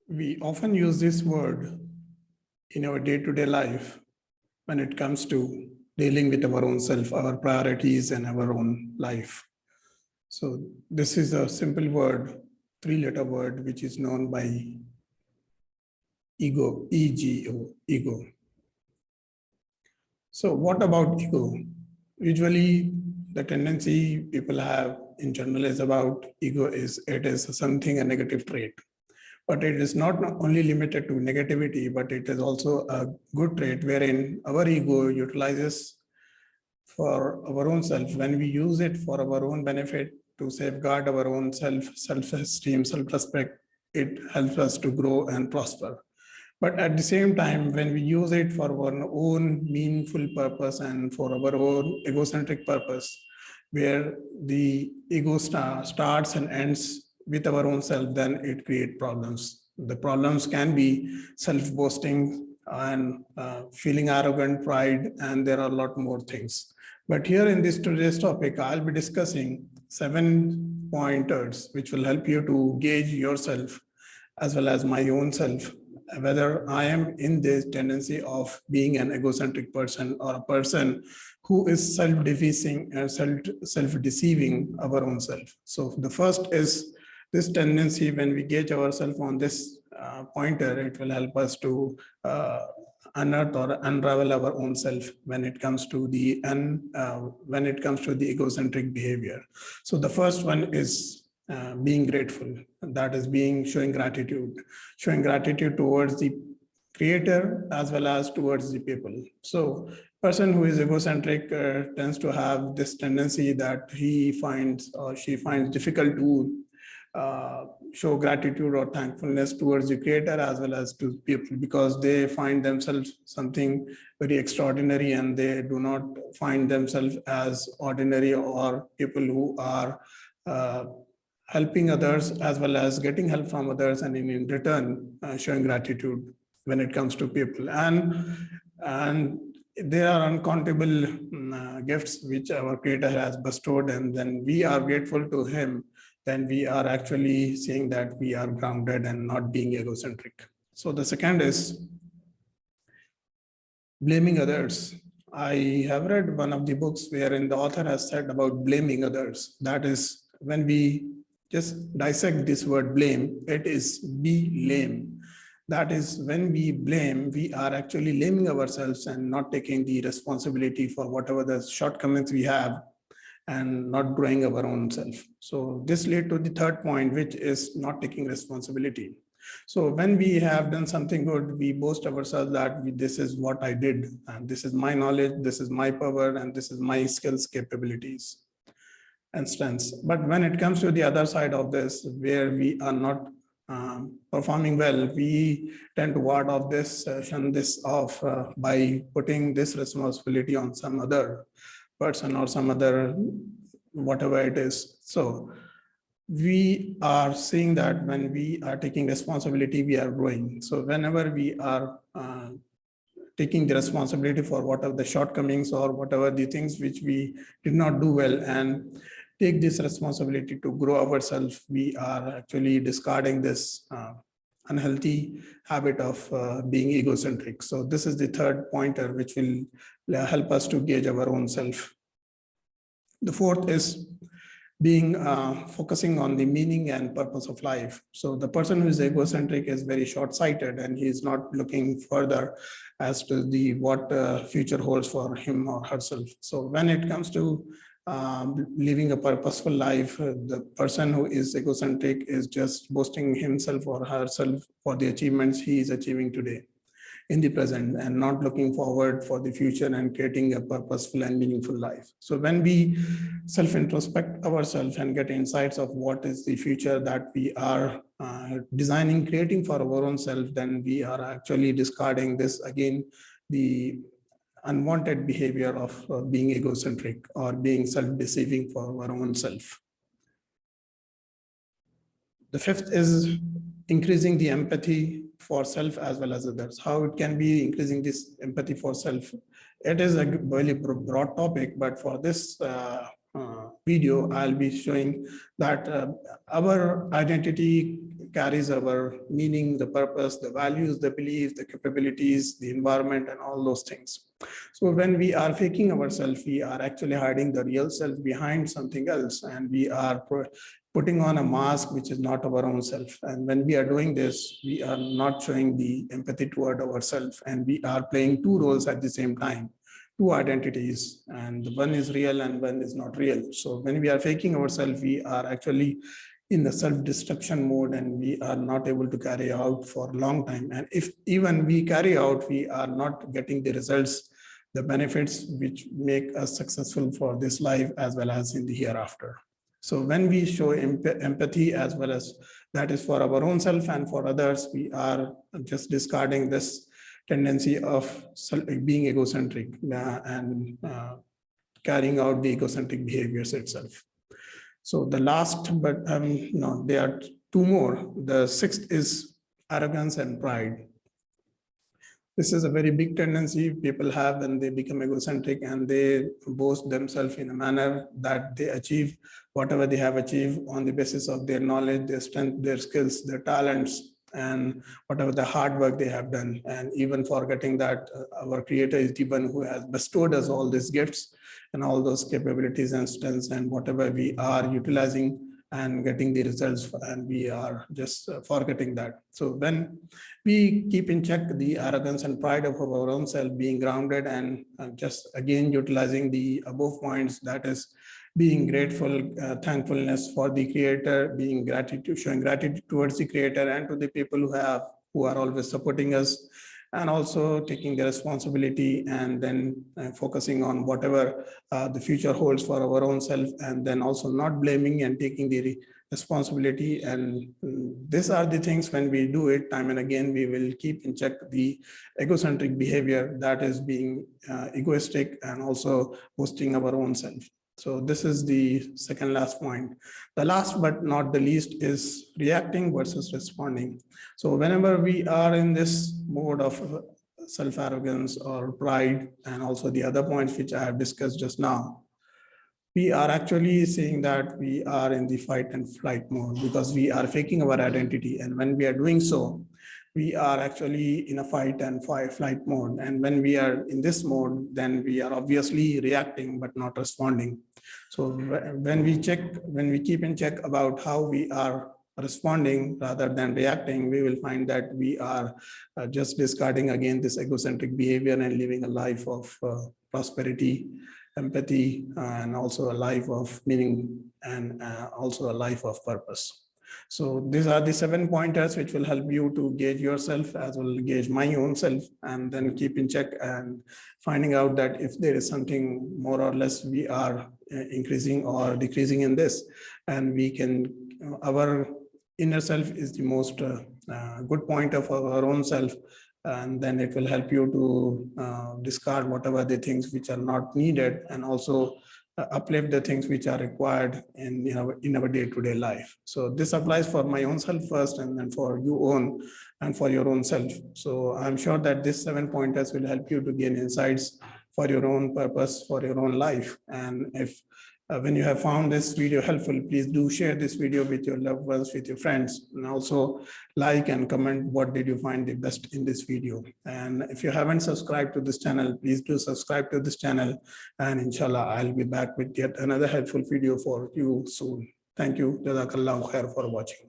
We often use this word in our day-to-day life when it comes to dealing with our own self, our priorities, and our own life. So this is a simple word, three-letter word, which is known by ego, E-G-O, ego. So what about ego? Usually the tendency people have in general is about ego is it is something, a negative trait. But it is not only limited to negativity, but it is also a good trait wherein our ego utilizes for our own self. When we use it for our own benefit to safeguard our own self-esteem, self-respect, it helps us to grow and prosper. But at the same time, when we use it for our own meaningful purpose and for our own egocentric purpose, where the ego starts and ends with our own self, then it creates problems. The problems can be self-boasting and feeling arrogant, pride, and there are a lot more things. But here in today's topic, I'll be discussing 7 pointers which will help you to gauge yourself as well as my own self, whether I am in this tendency of being an egocentric person or a person who is self-defeating and self-deceiving our own self. So the first is this tendency. When we gauge ourselves on this pointer, it will help us to unearth or unravel our own self when it comes to the egocentric behavior. So the first one is being grateful. That is showing gratitude towards the creator as well as towards the people. So person who is egocentric tends to have this tendency that he finds or she finds difficult to show gratitude or thankfulness towards the creator as well as to people, because they find themselves something very extraordinary and they do not find themselves as ordinary or people who are helping others as well as getting help from others, and in return showing gratitude when it comes to people. And there are uncountable gifts which our creator has bestowed, and then we are grateful to him. Then we are actually saying that we are grounded and not being egocentric. So the second is blaming others. I have read one of the books wherein the author has said about blaming others. That is, when we just dissect this word blame, it is be lame. That is, when we blame, we are actually blaming ourselves and not taking the responsibility for whatever the shortcomings we have and not growing our own self. So this led to the third point, which is not taking responsibility. So when we have done something good, we boast ourselves that this is what I did, and this is my knowledge, this is my power, and this is my skills, capabilities, and strengths. But when it comes to the other side of this, where we are not performing well, we tend to ward off this, shun this off by putting this responsibility on some other person or some other, whatever it is. So we are seeing that when we are taking responsibility, we are growing. So whenever we are taking the responsibility for what are the shortcomings or whatever the things which we did not do well and take this responsibility to grow ourselves, we are actually discarding this unhealthy habit of being egocentric. So this is the third pointer which will help us to gauge our own self. The fourth is being focusing on the meaning and purpose of life. So the person who is egocentric is very short-sighted and he is not looking further as to the what future holds for him or herself. So when it comes to living a purposeful life, the person who is egocentric is just boasting himself or herself for the achievements he is achieving today in the present and not looking forward for the future and creating a purposeful and meaningful life. So when we self-introspect ourselves and get insights of what is the future that we are designing, creating for our own self, then we are actually discarding this, again, the unwanted behavior of being egocentric or being self-deceiving for our own self. The fifth is increasing the empathy for self as well as others. How it can be increasing this empathy for self? It is a very broad topic, but for this video, I'll be showing that our identity carries our meaning, the purpose, the values, the beliefs, the capabilities, the environment, and all those things. So when we are faking ourselves, we are actually hiding the real self behind something else, and we are putting on a mask which is not our own self. And when we are doing this, we are not showing the empathy toward ourselves, and we are playing two roles at the same time, two identities, and one is real and one is not real. So when we are faking ourselves, we are actually in the self-destruction mode, and we are not able to carry out for a long time. And if even we carry out, we are not getting the results, the benefits which make us successful for this life as well as in the hereafter. So when we show empathy as well as that is for our own self and for others, we are just discarding this tendency of being egocentric and carrying out the egocentric behaviors itself. So the last, but no, there are two more. The sixth is arrogance and pride. This is a very big tendency people have when they become egocentric, and they boast themselves in a manner that they achieve whatever they have achieved on the basis of their knowledge, their strength, their skills, their talents, and whatever the hard work they have done. And even forgetting that our Creator is the one who has bestowed us all these gifts and all those capabilities and strengths, and whatever we are utilizing and getting the results, and we are just forgetting that. So when we keep in check the arrogance and pride of our own self, being grounded and just again utilizing the above points, that is being grateful, thankfulness for the Creator, being gratitude, showing gratitude towards the Creator and to the people who are always supporting us, and also taking the responsibility, and then focusing on whatever the future holds for our own self, and then also not blaming and taking the responsibility. And these are the things, when we do it time and again, we will keep in check the egocentric behavior, that is being egoistic and also boasting our own self. So this is the second last point. The last but not the least is reacting versus responding. So whenever we are in this mode of self-arrogance or pride, and also the other points which I have discussed just now, we are actually saying that we are in the fight and flight mode, because we are faking our identity. And when we are doing so, we are actually in a fight and flight mode. And when we are in this mode, then we are obviously reacting but not responding. So when we keep in check about how we are responding rather than reacting, we will find that we are just discarding again this egocentric behavior and living a life of prosperity, empathy, and also a life of meaning, and also a life of purpose. So these are the 7 pointers which will help you to gauge yourself as well as gauge my own self, and then keep in check and finding out that if there is something more or less we are increasing or decreasing in this, and we can, our inner self is the most good point of our own self, and then it will help you to discard whatever the things which are not needed, and also uplift the things which are required in our day-to-day life. So this applies for my own self first, and then for you own and for your own self. So I'm sure that this 7 pointers will help you to gain insights for your own purpose, for your own life. And if when you have found this video helpful, please do share this video with your loved ones, with your friends, and also like and comment what did you find the best in this video. And if you haven't subscribed to this channel, please do subscribe to this channel, and inshallah I'll be back with yet another helpful video for you soon. Thank you. Jazakallahu khair for watching.